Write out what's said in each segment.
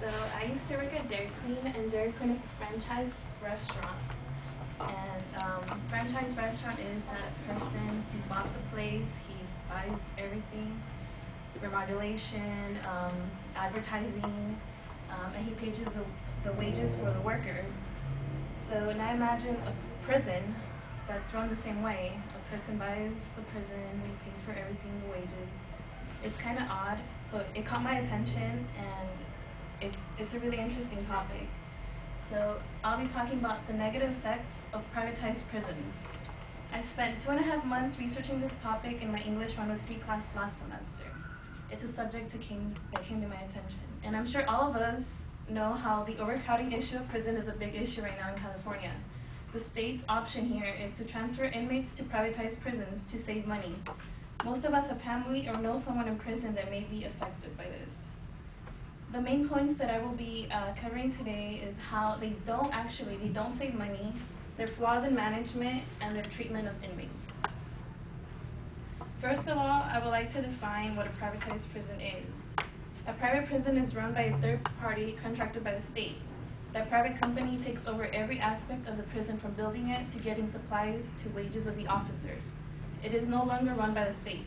So I used to work at Dairy Queen, and Dairy Queen is a franchise restaurant. And franchise restaurant is that person who bought the place, he buys everything, remodulation, advertising, and he pays the wages for the workers. So now imagine a prison that's run the same way. A person buys the prison, he pays for everything, the wages. It's kind of odd, but it caught my attention, and it's a really interesting topic. So I'll be talking about the negative effects of privatized prisons. I spent 2.5 months researching this topic in my English 103 class last semester. It's a subject that came to my attention. And I'm sure all of us know how the overcrowding issue of prison is a big issue right now in California. The state's option here is to transfer inmates to privatized prisons to save money. Most of us have family or know someone in prison that may be affected by this. The main points that I will be covering today is how they don't save money, their flaws in management, and their treatment of inmates. First of all, I would like to define what a privatized prison is. A private prison is run by a third party contracted by the state. That private company takes over every aspect of the prison, from building it to getting supplies to wages of the officers. It is no longer run by the state.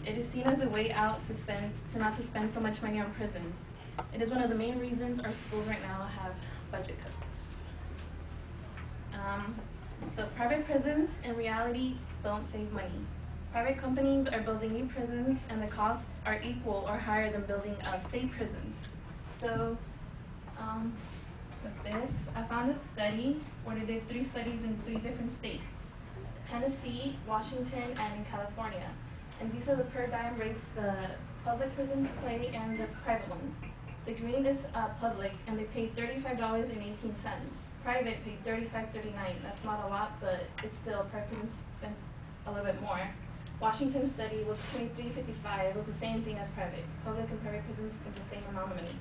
It is seen as a way out to not to spend so much money on prisons. It is one of the main reasons our schools right now have budget cuts. So private prisons, in reality, don't save money. Private companies are building new prisons, and the costs are equal or higher than building state prisons. So with this, I found a study where they did 3 studies in 3 different states: Tennessee, Washington, and in California. And these are the per diem rates the public prisons pay and the private ones. The green is public, and they pay $35.18. Private paid $35.39. That's not a lot, but it's still, private prisons spend a little bit more. Washington's study was $23.55. It was the same thing as private. Public and private prisons spend the same amount of money.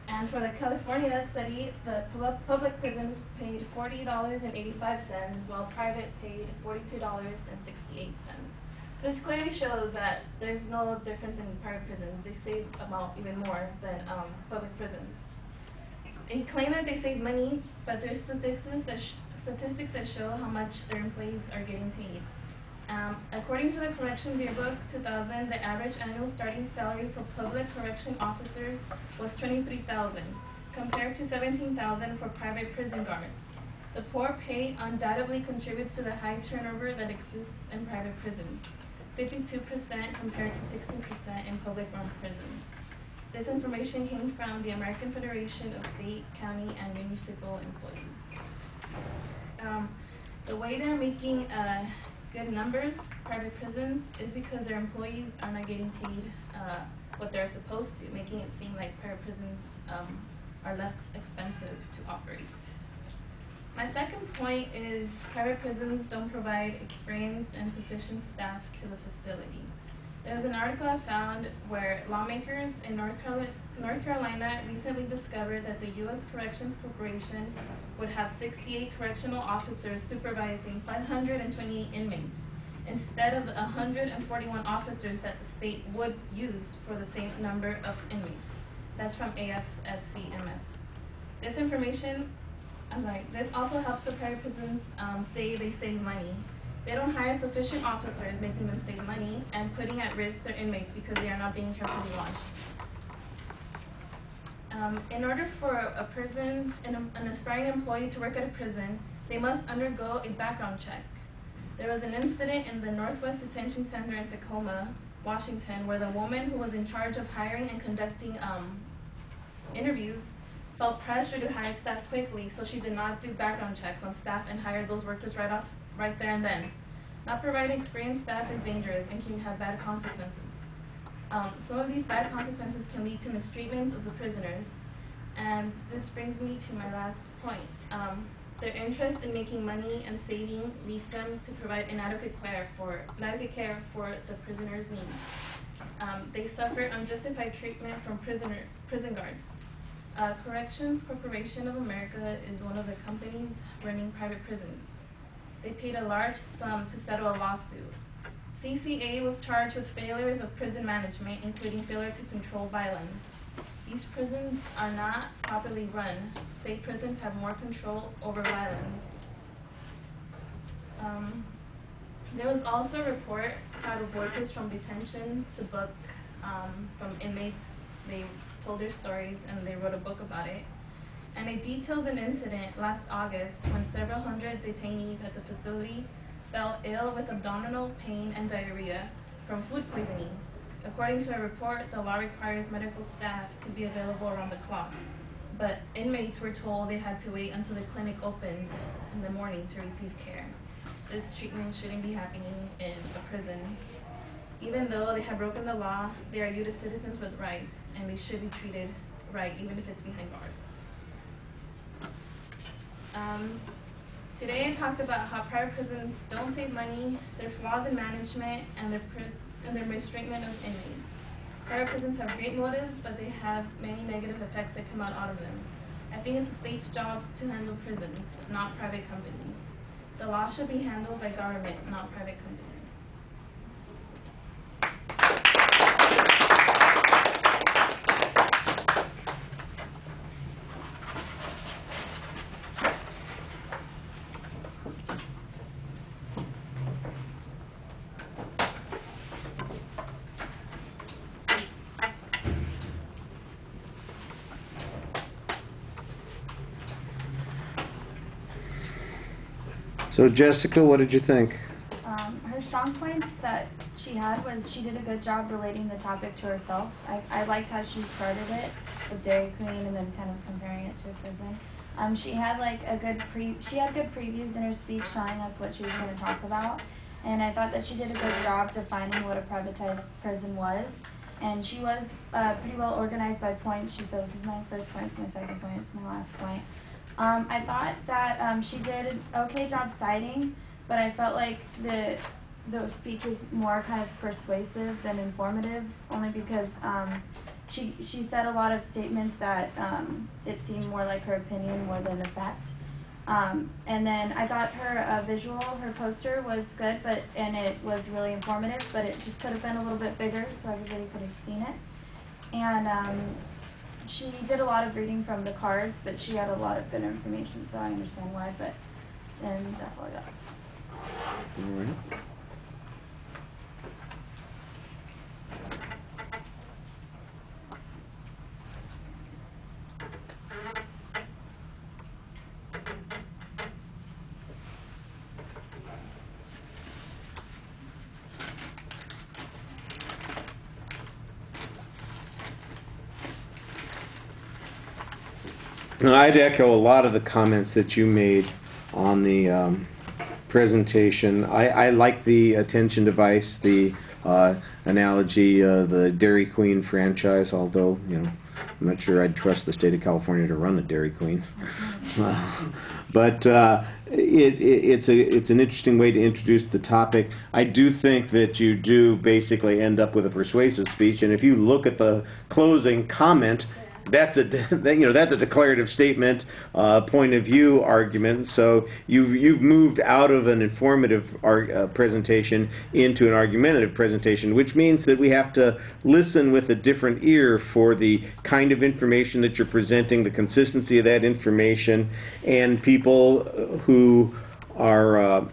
And for the California study, the public prisons paid $40.85, while private paid $42.68. This clearly shows that there's no difference in private prisons. They save even more than public prisons. They claim that they save money, but there's statistics that show how much their employees are getting paid. According to the Corrections Yearbook 2000, the average annual starting salary for public correction officers was $23,000, compared to $17,000 for private prison guards. The poor pay undoubtedly contributes to the high turnover that exists in private prisons, 52% compared to 16% in public-run prisons. This information came from the American Federation of State, County, and Municipal Employees. The way they're making good numbers, private prisons, is because their employees are not getting paid what they're supposed to, making it seem like private prisons are less expensive to operate. My second point is private prisons don't provide experienced and sufficient staff to the facility. There was an article I found where lawmakers in North Carolina recently discovered that the U.S. Corrections Corporation would have 68 correctional officers supervising 528 inmates, instead of the 141 officers that the state would use for the same number of inmates. That's from AFSCMS. This also helps the private prisons say they save money. They don't hire sufficient officers, making them save money and putting at risk their inmates because they are not being carefully watched. In order for an aspiring employee to work at a prison, they must undergo a background check. There was an incident in the Northwest Detention Center in Tacoma, Washington, where the woman who was in charge of hiring and conducting interviews felt pressure to hire staff quickly, so she did not do background checks on staff and hired those workers right there and then. Not providing experienced staff is dangerous and can have bad consequences. Some of these bad consequences can lead to mistreatment of the prisoners, and this brings me to my last point. Their interest in making money and saving leads them to provide inadequate care for the prisoners' needs. They suffer unjustified treatment from prison guards. Corrections Corporation of America is one of the companies running private prisons. They paid a large sum to settle a lawsuit. CCA was charged with failures of prison management, including failure to control violence. These prisons are not properly run. State prisons have more control over violence. There was also a report out of voices from detention to book from inmates. They told their stories and they wrote a book about it. And it details an incident last August when several hundred detainees at the facility fell ill with abdominal pain and diarrhea from food poisoning. According to a report, the law requires medical staff to be available around the clock, but inmates were told they had to wait until the clinic opened in the morning to receive care. This treatment shouldn't be happening in a prison. Even though they have broken the law, they are U.S. citizens with rights, and they should be treated right, even if it's behind bars. Today I talked about how private prisons don't save money, their flaws in management, and their mistreatment of inmates. Private prisons have great motives, but they have many negative effects that come out of them. I think it's the state's job to handle prisons, not private companies. The law should be handled by government, not private companies. So Jessica, what did you think? Her strong points that she had was she did a good job relating the topic to herself. I liked how she started it with Dairy Queen and then kind of comparing it to a prison. She had like she had good previews in her speech showing us what she was going to talk about, and I thought that she did a good job defining what a privatized prison was. And she was pretty well organized by points. She said, this is my first point, my second point, it's my last point. I thought that she did an okay job citing, but I felt like the speech was more kind of persuasive than informative, only because she said a lot of statements that it seemed more like her opinion more than a fact. And then I thought her visual, her poster was good, and it was really informative, but it just could have been a little bit bigger so everybody could have seen it. And she did a lot of reading from the cards, but she had a lot of good information, so I understand why, and that's all I got. All right. I'd echo a lot of the comments that you made on the presentation. I like the attention device, the analogy, the Dairy Queen franchise, although, I'm not sure I'd trust the state of California to run a Dairy Queen. But it's an interesting way to introduce the topic. I do think that you do basically end up with a persuasive speech, and if you look at the closing comment, that's a declarative statement, point of view argument. So you've moved out of an informative presentation into an argumentative presentation, which means that we have to listen with a different ear for the kind of information that you're presenting, the consistency of that information, and people who are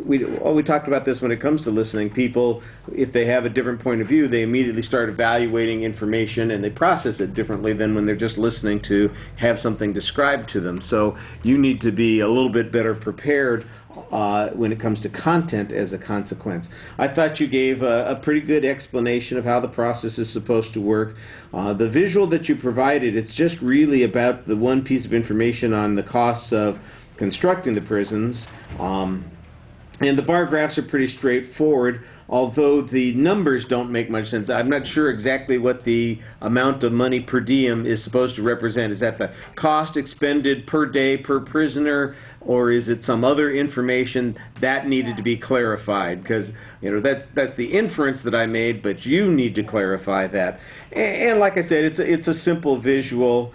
we talked about this when it comes to listening. People, if they have a different point of view, they immediately start evaluating information and they process it differently than when they're just listening to have something described to them. So you need to be a little bit better prepared when it comes to content as a consequence. I thought you gave a pretty good explanation of how the process is supposed to work. The visual that you provided, it's just really about the one piece of information on the costs of constructing the prisons, and the bar graphs are pretty straightforward, although the numbers don't make much sense. I'm not sure exactly what the amount of money per diem is supposed to represent. Is that the cost expended per day per prisoner, or is it some other information that needed to be clarified? Because that's the inference that I made, but you need to clarify that. And like I said, it's a simple visual.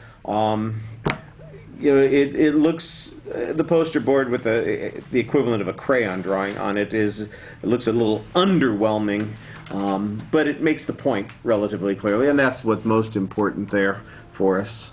It looks, the poster board with the equivalent of a crayon drawing on it looks a little underwhelming, but it makes the point relatively clearly, and that's what's most important there. for us.